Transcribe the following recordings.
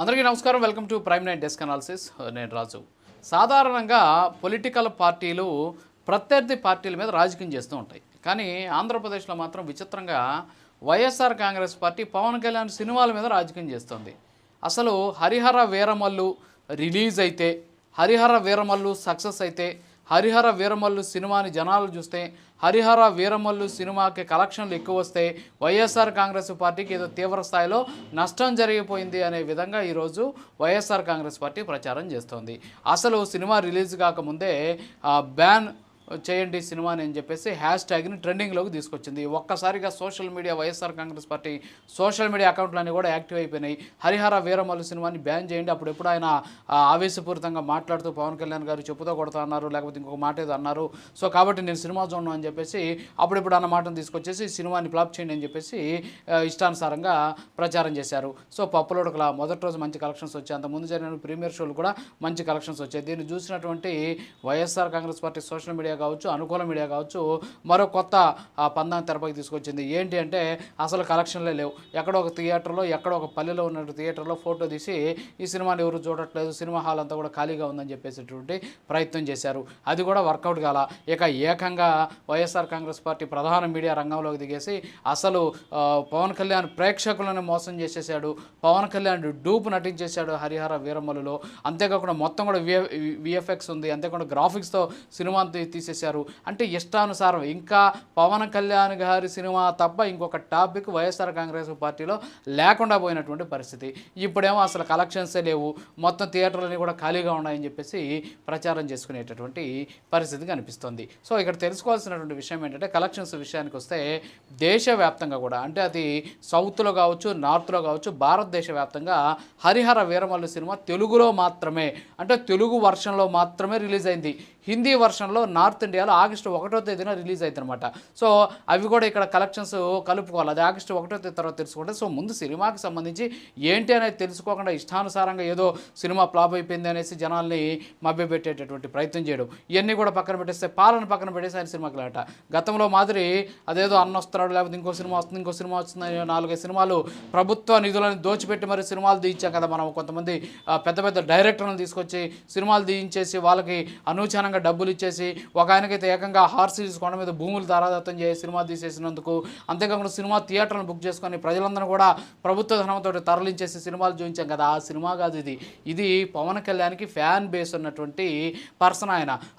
అందరికీ నమస్కారం. Welcome to prime night desk analysis. నేను రాజు. సాధారణంగా పొలిటికల్ పార్టీలు ప్రత్యర్థి పార్టీల మీద రాజకీయం చేస్తూ ఉంటాయి. కానీ ఆంధ్రప్రదేశ్లో మాత్రం విచిత్రంగా వైఎస్ఆర్ కాంగ్రెస్ పార్టీ పవన్ కళ్యాణ్ సినిమాల మీద రాజకీయం చేస్తుంది. అసలు హరిహర వీరమల్లు రిలీజ్ అయితే, హరిహర వీరమల్లు సక్సెస్ అయితే, హరిహర వీరమల్లు సినిమాని జనాలు చూస్తే, హరిహర వీరమల్లు సినిమాకి కలెక్షన్లు ఎక్కువ వస్తే వైఎస్ఆర్ కాంగ్రెస్ పార్టీకి ఏదో తీవ్ర స్థాయిలో నష్టం జరిగిపోయింది అనే విధంగా ఈరోజు వైఎస్ఆర్ కాంగ్రెస్ పార్టీ ప్రచారం చేస్తోంది. అసలు సినిమా రిలీజ్ కాకముందే బ్యాన్ చేయండి సినిమాని అని చెప్పేసి హ్యాష్ ట్యాగ్ని ట్రెండింగ్లోకి తీసుకొచ్చింది. ఒక్కసారిగా social media YSR Congress Party social media అకౌంట్లన్నీ కూడా యాక్టివ్ అయిపోయినాయి. హరిహర వీరమల్లు సినిమాని బ్యాన్ చేయండి. అప్పుడెప్పుడు ఆయన ఆవేశపూరితంగా మాట్లాడుతూ పవన్ కళ్యాణ్ గారు చెప్పుతో కొడతా అన్నారు, లేకపోతే ఇంకొక మాట ఏదో అన్నారు. సో కాబట్టి నేను సినిమా చూడను అని చెప్పేసి అప్పుడెప్పుడు అన్న మాటను తీసుకొచ్చేసి సినిమాని ఫ్లాప్ చేయండి అని చెప్పేసి ఇష్టానుసారంగా ప్రచారం చేశారు. సో పప్పులోడుకలా మొదటి రోజు మంచి కలెక్షన్స్ వచ్చాయి. అంతకుముందు జరిగిన ప్రీమియర్ షోలు కూడా మంచి కలెక్షన్స్ వచ్చాయి. దీన్ని చూసినటువంటి వైఎస్ఆర్ కాంగ్రెస్ పార్టీ సోషల్ మీడియా కావచ్చు, అనుకూల మీడియా కావచ్చు, మరో కొత్త పందాన్ని తెరపైకి తీసుకొచ్చింది. ఏంటి అంటే అసలు కలెక్షన్లే లేవు. ఎక్కడో ఒక థియేటర్లో, ఎక్కడో ఒక పల్లెలో ఉన్న థియేటర్లో ఫోటో తీసి ఈ సినిమాని ఎవరు చూడట్లేదు, సినిమా హాల్ అంతా కూడా ఖాళీగా ఉందని చెప్పేసేటువంటి ప్రయత్నం చేశారు. అది కూడా వర్కౌట్ కాల. ఇక ఏకంగా వైఎస్ఆర్ కాంగ్రెస్ పార్టీ ప్రధాన మీడియా రంగంలోకి దిగేసి అసలు పవన్ కళ్యాణ్ ప్రేక్షకులను మోసం చేసేసాడు, పవన్ కళ్యాణ్ డూపు నటించేశాడు హరిహర వీరమల్లులో. అంతేకాకుండా మొత్తం కూడా విఎఫ్ఎక్స్ ఉంది, అంతేకాకుండా గ్రాఫిక్స్తో సినిమా తీసేశారు. అంటే ఇష్టానుసారం ఇంకా పవన్ కళ్యాణ్ గారి సినిమా తప్ప ఇంకొక టాపిక్ వైఎస్ఆర్ కాంగ్రెస్ పార్టీలో లేకుండా పోయినటువంటి పరిస్థితి. ఇప్పుడేమో అసలు కలెక్షన్సే లేవు, మొత్తం థియేటర్లన్నీ కూడా ఖాళీగా ఉన్నాయని చెప్పేసి ప్రచారం చేసుకునేటటువంటి పరిస్థితి కనిపిస్తుంది. సో ఇక్కడ తెలుసుకోవాల్సినటువంటి విషయం ఏంటంటే కలెక్షన్స్ విషయానికి వస్తే దేశవ్యాప్తంగా కూడా, అంటే అది సౌత్లో కావచ్చు, నార్త్లో కావచ్చు, భారతదేశ వ్యాప్తంగా హరిహర వీరమల్లు సినిమా తెలుగులో మాత్రమే, అంటే తెలుగు వర్షన్లో మాత్రమే రిలీజ్ అయింది. హిందీ వర్షన్లో నార్త్ ఇండియాలో ఆగస్టు 1వ తేదీన రిలీజ్ అవుతుందన్నమాట. సో అవి కూడా ఇక్కడ కలెక్షన్స్ కలుపుకోవాలి. అది ఆగస్టు 1వ తేదీ తర్వాత తెలుసుకుంటే, సో ముందు సినిమాకి సంబంధించి ఏంటి అనేది తెలుసుకోకుండా ఇష్టానుసారంగా ఏదో సినిమా ఫ్లాప్ అయిపోయింది అనేసి జనాల్ని మభ్యపెట్టేటటువంటి ప్రయత్నం చేయడం, ఇవన్నీ కూడా పక్కన పెట్టేస్తే పాలన పక్కన పెట్టేసి ఆయన సినిమాకి లేట. గతంలో మాదిరి అదేదో అన్న వస్తున్నాడు, లేకపోతే ఇంకో సినిమా వస్తుంది, ఇంకో సినిమా వస్తుంది, 4-5 సినిమాలు ప్రభుత్వ నిధులను దోచిపెట్టి మరి సినిమాలు తీయించాం కదా మనం. కొంతమంది పెద్ద పెద్ద డైరెక్టర్లను తీసుకొచ్చి సినిమాలు తీయించేసి వాళ్ళకి అనూచానంగా డబ్బులు ఇచ్చేసి, ఒక ఆయనకైతే ఏకంగా హార్సిరీస్ కొండ మీద భూములు తారాదత్తం చేసి సినిమా తీసేసినందుకు, అంతేకాకుండా సినిమా థియేటర్లను బుక్ చేసుకొని ప్రజలందరూ కూడా ప్రభుత్వ ధనంతో తరలించేసి సినిమాలు చూపించాం కదా. ఆ సినిమా కాదు ఇది. ఇది పవన్ కళ్యాణ్కి ఫ్యాన్ బేస్ ఉన్నటువంటి పర్సన్.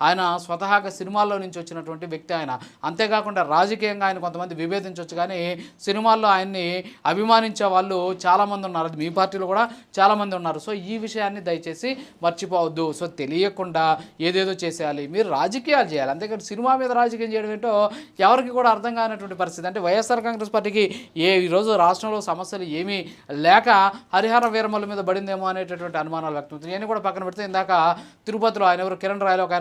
ఆయన స్వతహాగా సినిమాల్లో నుంచి వచ్చినటువంటి వ్యక్తి ఆయన. అంతేకాకుండా రాజకీయంగా ఆయన కొంతమంది విభేదించవచ్చు, కానీ సినిమాల్లో ఆయన్ని అభిమానించే వాళ్ళు చాలామంది ఉన్నారు. అది మీ పార్టీలో కూడా చాలామంది ఉన్నారు. సో ఈ విషయాన్ని దయచేసి మర్చిపోవద్దు. సో తెలియకుండా ఏదేదో చేసేయాలి, మీరు రాజకీయాలు చేయాలి. అంతేకాదు సినిమా మీద రాజకీయం చేయడం ఏంటో ఎవరికి కూడా అర్థం కానటువంటి పరిస్థితి. అంటే వైఎస్ఆర్ కాంగ్రెస్ పార్టీకి ఈరోజు రాష్ట్రంలో సమస్యలు ఏమీ లేక హరిహర వీరమల్లు మీద పడిందేమో అనేటటువంటి అనుమానాలు వ్యక్తమవుతుంది. నేను కూడా పక్కన పెడితే ఇందాక తిరుపతిలో ఆయన ఎవరు కిరణ్ రాయలో ఒక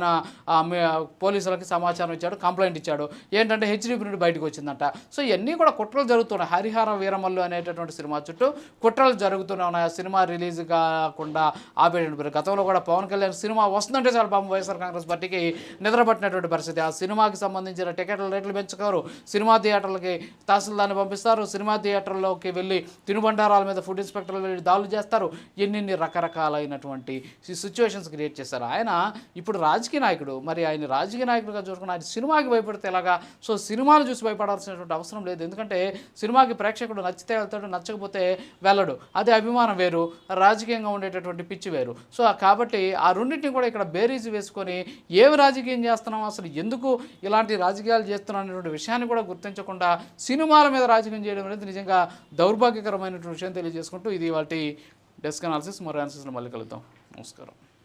ఆయన పోలీసులకి సమాచారం ఇచ్చాడు, కంప్లైంట్ ఇచ్చాడు. ఏంటంటే హెచ్డీ ప్రింట్ బయటకు వచ్చిందంట. సో ఇవన్నీ కూడా కుట్రలు జరుగుతున్నాయి. హరిహర వీరమల్లు అనేటటువంటి సినిమా చుట్టూ కుట్రలు జరుగుతూనే ఉన్నాయి. ఆ సినిమా రిలీజ్ కాకుండా ఆపేటటువంటి. గతంలో కూడా పవన్ కళ్యాణ్ సినిమా వస్తుందంటే చాలా పాపం వైఎస్ఆర్ కాంగ్రెస్ పార్టీకి నిద్రపట్టినటువంటి పరిస్థితి. ఆ సినిమాకి సంబంధించిన టికెట్ల రేట్లు పెంచుకోరు, సినిమా థియేటర్లకి తహసీల్దార్ని పంపిస్తారు, సినిమా థియేటర్లోకి వెళ్ళి తినుబండారాల మీద ఫుడ్ ఇన్స్పెక్టర్లు వెళ్ళి దాడులు చేస్తారు. ఎన్ని రకరకాలైనటువంటి సిచ్యువేషన్స్ క్రియేట్ చేస్తారు. ఆయన ఇప్పుడు రాజకీయ నాయకుడు. మరి ఆయన రాజకీయ నాయకుడిగా చూసుకుని ఆయన సినిమాకి భయపడితే ఎలాగా? సో సినిమాలు చూసి భయపడాల్సినటువంటి అవసరం లేదు. ఎందుకంటే సినిమాకి ప్రేక్షకుడు నచ్చితే వెళ్తాడు, నచ్చకపోతే వెళ్ళడు. అదే అభిమానం వేరు, రాజకీయంగా ఉండేటటువంటి పిచ్చి వేరు. సో కాబట్టి ఆ రెండింటిని కూడా ఇక్కడ బేరీజు వేసుకొని ఏమి రాజకీయం చేస్తున్నాం, అసలు ఎందుకు ఇలాంటి రాజకీయాలు చేస్తున్నాం అనేటువంటి విషయాన్ని కూడా గుర్తించకుండా సినిమాల మీద రాజకీయం చేయడం అనేది నిజంగా దౌర్భాగ్యకరమైనటువంటి విషయం తెలియజేసుకుంటూ ఇది వాటి డెస్క్ అనాలిసిస్. మరో అనాలిసిస్లో మళ్ళీ కలుద్దాం. నమస్కారం.